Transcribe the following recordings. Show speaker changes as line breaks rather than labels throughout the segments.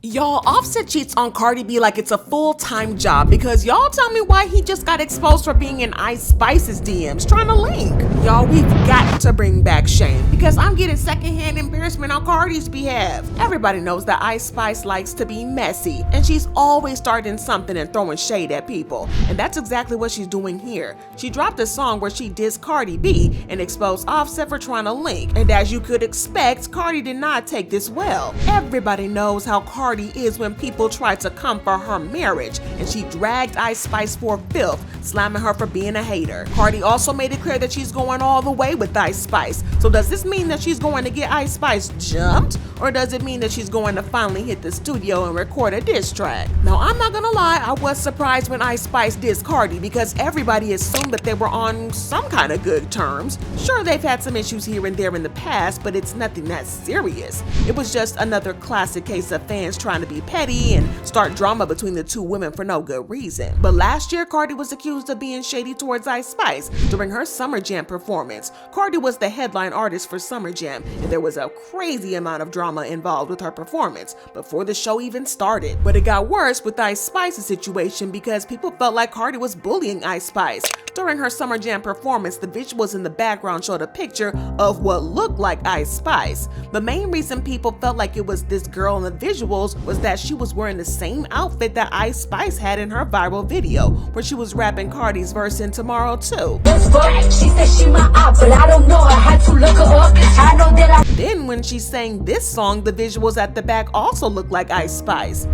Y'all, Offset cheats on Cardi B like it's a full-time job because y'all tell me why he just got exposed for being in Ice Spice's DMs trying to link. Y'all, we've got to bring back shame because I'm getting secondhand embarrassment on Cardi's behalf. Everybody knows that Ice Spice likes to be messy and she's always starting something and throwing shade at people. And that's exactly what she's doing here. She dropped a song where she dissed Cardi B and exposed Offset for trying to link. And as you could expect, Cardi did not take this well. Everybody knows how Cardi is when people try to come for her marriage, and she dragged Ice Spice for filth, slamming her for being a hater. Cardi also made it clear that she's going all the way with Ice Spice. So does this mean that she's going to get Ice Spice jumped? Or does it mean that she's going to finally hit the studio and record a diss track? Now, I'm not gonna lie, I was surprised when Ice Spice dissed Cardi because everybody assumed that they were on some kind of good terms. Sure, they've had some issues here and there in the past, but it's nothing that serious. It was just another classic case of fans trying to be petty and start drama between the two women for no good reason. But last year, Cardi was accused of being shady towards Ice Spice during her Summer Jam performance. Cardi was the headline artist for Summer Jam, and there was a crazy amount of drama involved with her performance before the show even started. But it got worse with Ice Spice's situation because people felt like Cardi was bullying Ice Spice. During her Summer Jam performance, the visuals in the background showed a picture of what looked like Ice Spice. The main reason people felt like it was this girl in the visuals was that she was wearing the same outfit that Ice Spice had in her viral video, where she was rapping Cardi's verse in Tomorrow Too.
She said she my op, but I don't know her. I had to look her up. I know that
Then when she sang this song, the visuals at the back also looked like Ice Spice.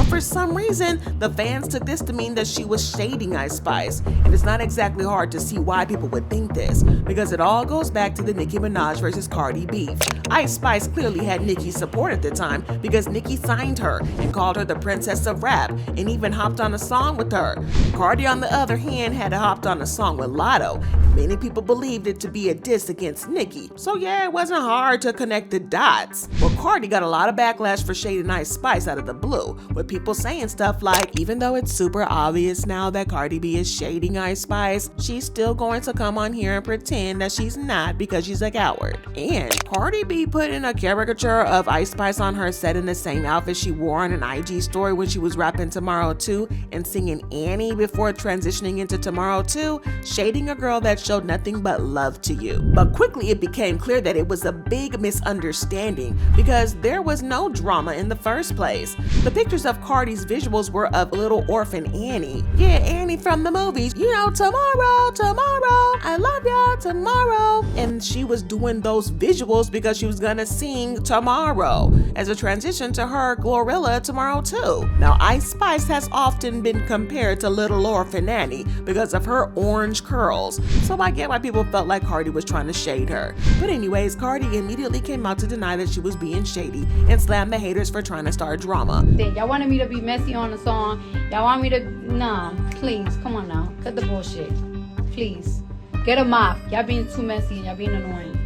For some reason, the fans took this to mean that she was shading Ice Spice, and it's not exactly hard to see why people would think this, because it all goes back to the Nicki Minaj versus Cardi beef. Ice Spice clearly had Nicki's support at the time because Nicki signed her and called her the princess of rap and even hopped on a song with her. Cardi, on the other hand, had hopped on a song with Lotto. Many people believed it to be a diss against Nicki, so yeah, it wasn't hard to connect the dots. Well, Cardi got a lot of backlash for shading Ice Spice out of the blue, with people saying stuff like, even though it's super obvious now that Cardi B is shading Ice Spice, she's still going to come on here and pretend that she's not because she's a coward. And Cardi B put in a caricature of Ice Spice on her set in the same outfit she wore on an IG story when she was rapping Tomorrow Too and singing Annie before transitioning into Tomorrow Too, shading a girl that showed nothing but love to you. But quickly it became clear that it was a big misunderstanding because there was no drama in the first place. The pictures of Cardi's visuals were of little orphan Annie. Yeah, Annie from the movies. You know, tomorrow, tomorrow, I love ya, tomorrow. And she was doing those visuals because she was gonna sing Tomorrow as a transition to her Glorilla Tomorrow Too. Now, Ice Spice has often been compared to little orphan Annie because of her orange curls. So I get why people felt like Cardi was trying to shade her. But anyways, Cardi immediately came out to deny that she was being shady and slammed the haters for trying to start drama.
Y'all wanted me to be messy on the song. Y'all want me to, nah, please, come on now. Cut the bullshit. Please. Get a mop. Y'all being too messy and y'all being annoying.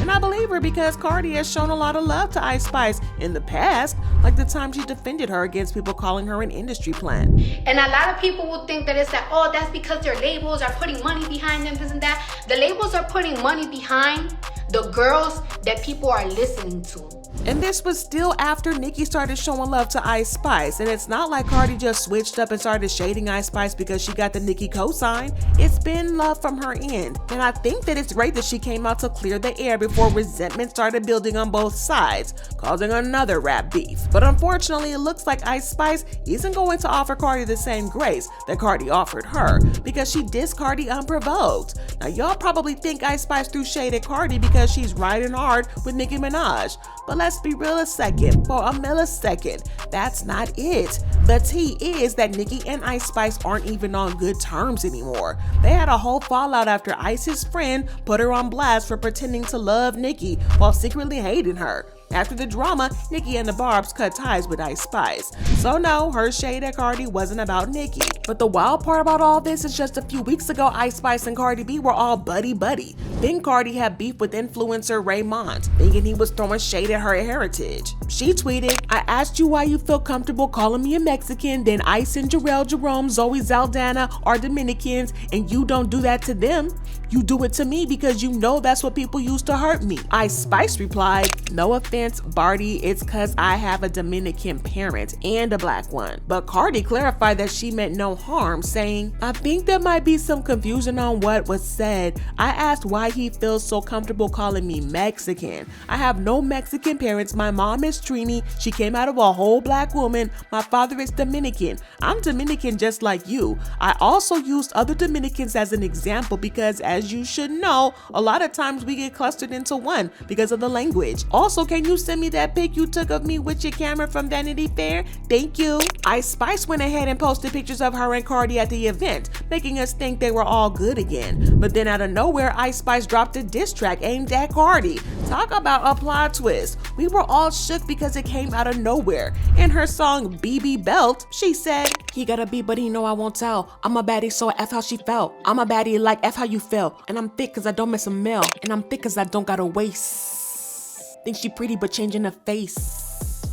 And I believe her because Cardi has shown a lot of love to Ice Spice in the past, like the time she defended her against people calling her an industry plant.
And a lot of people will think that it's like, oh, that's because their labels are putting money behind them, this and that. The labels are putting money behind the girls that people are listening to.
And this was still after Nicki started showing love to Ice Spice. And it's not like Cardi just switched up and started shading Ice Spice because she got the Nicki cosign. It's been love from her end. And I think that it's great that she came out to clear the air before resentment started building on both sides, causing another rap beef. But unfortunately, it looks like Ice Spice isn't going to offer Cardi the same grace that Cardi offered her because she dissed Cardi Unprovoked. Now, y'all probably think Ice Spice threw shade at Cardi because she's riding hard with Nicki Minaj. But let's be real a second, for a millisecond. That's not it. The tea is that Nicki and Ice Spice aren't even on good terms anymore. They had a whole fallout after Ice's friend put her on blast for pretending to love Nicki while secretly hating her. After the drama, Nicki and the Barbs cut ties with Ice Spice. So no, her shade at Cardi wasn't about Nicki. But the wild part about all this is just a few weeks ago, Ice Spice and Cardi B were all buddy-buddy. Then Cardi had beef with influencer Raymond, thinking he was throwing shade at her heritage. She tweeted, "I asked you why you feel comfortable calling me a Mexican, then Ice and Jarrell Jerome, Zoe Zaldana are Dominicans, and you don't do that to them. You do it to me because you know that's what people use to hurt me." Ice Spice replied, "No offense, Barty, it's cause I have a Dominican parent and a black one." But Cardi clarified that she meant no harm, saying, "I think there might be some confusion on what was said. I asked why he feels so comfortable calling me Mexican. I have no Mexican parents. My mom is Trini. She came out of a whole black woman. My father is Dominican. I'm Dominican just like you. I also used other Dominicans as an example because, as you should know, a lot of times we get clustered into one because of the language. Also, can you send me that pic you took of me with your camera from Vanity Fair? Thank you." Ice Spice went ahead and posted pictures of her and Cardi at the event, making us think they were all good again. But then out of nowhere, Ice Spice dropped a diss track aimed at Cardi. Talk about a plot twist. We were all shook because it came out of nowhere. In her song BB Belt, she said, "He got a beat but he know I won't tell. I'm a baddie so F how she felt. I'm a baddie like F how you feel. And I'm thick cause I don't miss a meal. And I'm thick cause I don't got a waist. Think she pretty but changing her face.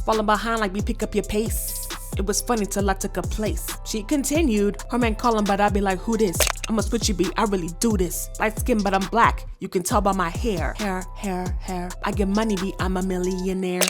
Falling behind like we pick up your pace. It was funny till I took a place." She continued, "Her man calling but I be like, who this? I'm a switchy beat, I really do this. Light skin but I'm black, you can tell by my hair. Hair. I get money beat, I'm a millionaire."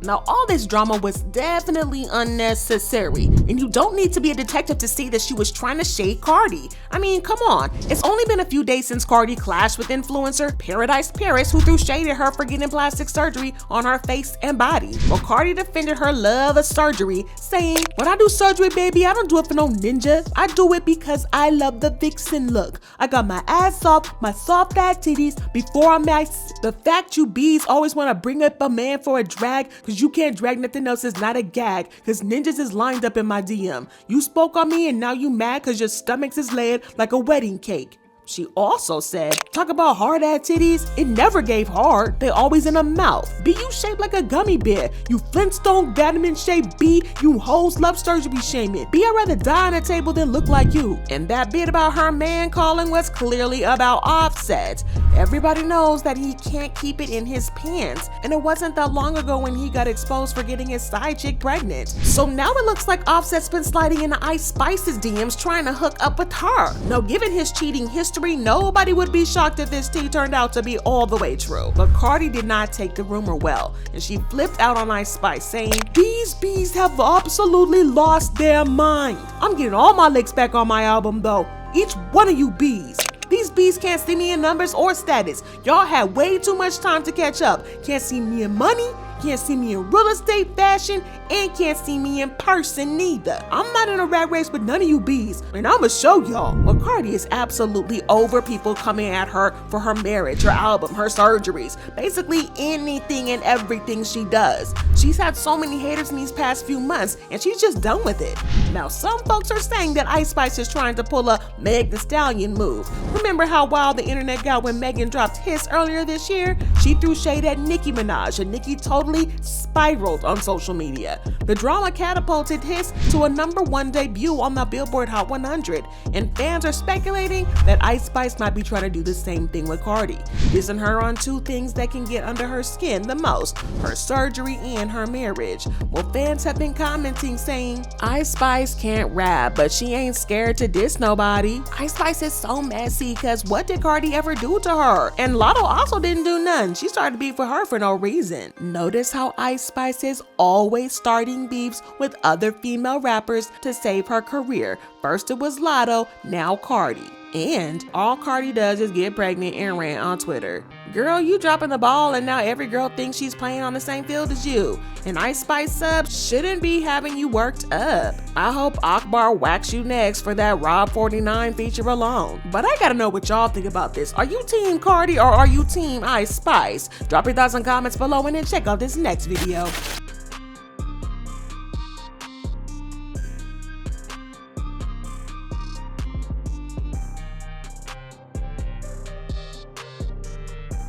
Now, all this drama was definitely unnecessary, and you don't need to be a detective to see that she was trying to shade Cardi. I mean, come on, it's only been a few days since Cardi clashed with influencer Paradise Paris, who threw shade at her for getting plastic surgery on her face and body. Well, Cardi defended her love of surgery, saying, "When I do surgery, baby, I don't do it for no ninja. I do it because I love the vixen look. I got my ass off, my soft ass titties before I'm nice." The fact you bees always want to bring up a man for a drag, cause you can't drag nothing else is not a gag, cause ninjas is lined up in my DM. You spoke on me and now you mad cause your stomachs is laid like a wedding cake. She also said, "Talk about hard ass titties, it never gave hard. They always in her mouth. B, you shaped like a gummy bear. You Flintstone vitamin shaped B, you hoes love surgery shaming. B, I'd rather die on a table than look like you." And that bit about her man calling was clearly about Offset. Everybody knows that he can't keep it in his pants, and it wasn't that long ago when he got exposed for getting his side chick pregnant. So now it looks like Offset's been sliding into Ice Spice's DMs trying to hook up with her. Now, given his cheating history, nobody would be shocked if this tea turned out to be all the way true. But Cardi did not take the rumor well, and she flipped out on Ice Spice, saying, "These bees have absolutely lost their mind. I'm getting all my licks back on my album though. Each one of you bees. These bees can't see me in numbers or status. Y'all had way too much time to catch up. Can't see me in money, can't see me in real estate, fashion, and can't see me in person neither. I'm not in a rat race with none of you bees, and I'ma show y'all." Well, Cardi is absolutely over people coming at her for her marriage, her album, her surgeries, basically anything and everything she does. She's had so many haters in these past few months, and she's just done with it. Now, some folks are saying that Ice Spice is trying to pull a Meg Thee Stallion move. Remember how wild the internet got when Megan dropped Hiss earlier this year? She threw shade at Nicki Minaj, and Nicki totally spiraled on social media. The drama catapulted Hiss to a #1 debut on the Billboard Hot 100, and fans are speculating that Ice Spice might be trying to do the same thing with Cardi, dissing her on two things that can get under her skin the most, her surgery and her marriage. Well, fans have been commenting saying, "Ice Spice can't rap, but she ain't scared to diss nobody. Ice Spice is so messy, cause what did Cardi ever do to her? And Lotto also didn't do none. She started beef with her for no reason." Notice how Ice Spice is always starting beefs with other female rappers to save her career. First it was Lotto, now Cardi. And all Cardi does is get pregnant and rant on Twitter. Girl, you dropping the ball and now every girl thinks she's playing on the same field as you. An Ice Spice sub shouldn't be having you worked up. I hope Akbar whacks you next for that Rob 49 feature alone. But I gotta know what y'all think about this. Are you team Cardi or are you team Ice Spice? Drop your thoughts and comments below and then check out this next video.